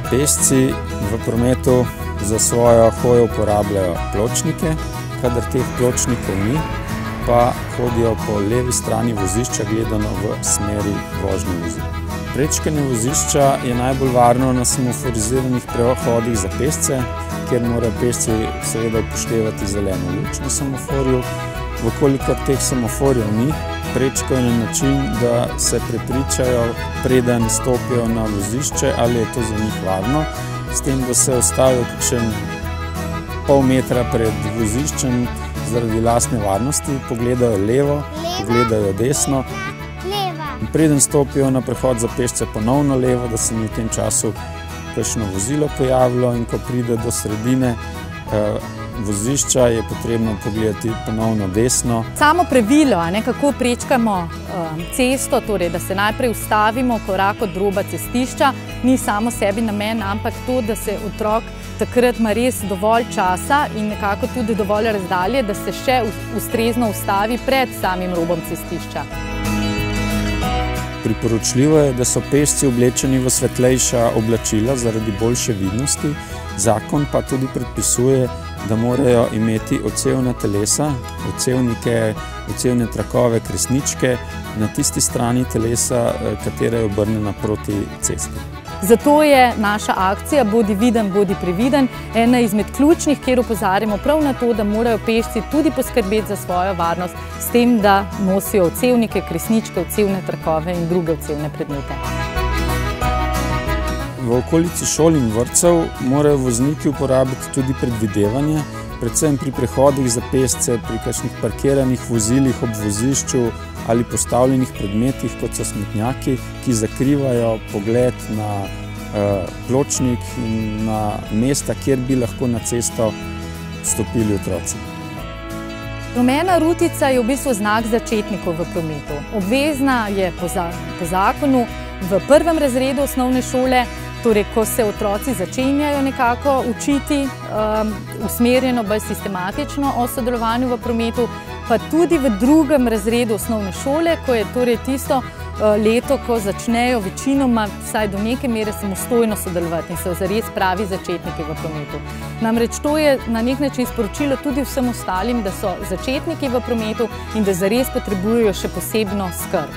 Pešci v prometu za svojo hojo uporabljajo pločnike, kadar teh pločnikov ni, pa hodijo po levi strani vozišča gledano v smeri vožnje vozil. Prečkanje vozišča je najbolj varno na semaforiziranih prehodih za pešce, kjer morajo pešci seveda upoštevati zeleno luč na semaforju. Vkolikor teh semaforjev ni, prečkajo na način, da se prepričajo, preden stopijo na vozišče, ali je to za njih varno, s tem, da se ustavijo kakšen pol metra pred voziščem zaradi lastne varnosti, pogledajo levo, pogledajo desno. In preden stopijo na prehod za pešce, ponovno levo, da se ni v tem času kakšno vozilo pojavilo, in ko pride do sredine vozišča, je potrebno pogledati ponovno desno. Samo pravilo, kako prečkamo cesto, torej da se najprej ustavimo korak od roba cestišča, ni samo sebi namen, ampak to, da se otrok takrat ima res dovolj časa in nekako tudi dovolj razdalje, da se še ustrezno ustavi pred samim robom cestišča. Priporočljivo je, da so pešci oblečeni v svetlejša oblačila zaradi boljše vidnosti. Zakon pa tudi predpisuje, da morajo imeti odsevna telesa, odsevnike, odsevne trakove, kresničke na tisti strani telesa, katera je obrnjena proti cesti. Zato je naša akcija Bodi viden, bodi previden ena izmed ključnih, kjer opozarjamo prav na to, da morajo pešci tudi poskrbeti za svojo varnost, s tem, da nosijo odsevnike, kresničke, odsevne trakove in druge odsevne predmete. V okolici šol in vrtcev morajo vozniki uporabiti tudi predvidevanje, predvsem pri prehodih za pešce, pri kakšnih parkiranih vozilih ob vozišču ali postavljenih predmetih, kot so smetnjaki, ki zakrivajo pogled na pločnik in na mesta, kjer bi lahko na cesto stopili otroci. Rumena rutica je v bistvu znak začetnikov v prometu. Obvezna je po zakonu v 1. razredu osnovne šole, torej ko se otroci začenjajo nekako učiti usmerjeno, bolj sistematično o sodelovanju v prometu, pa tudi v 2. razredu osnovne šole, ko je torej tisto leto, ko začnejo večinoma vsaj do neke mere samostojno sodelovati in so zares pravi začetniki v prometu. Namreč to je na nek način sporočilo tudi vsem ostalim, da so začetniki v prometu in da zares potrebujejo še posebno skrb.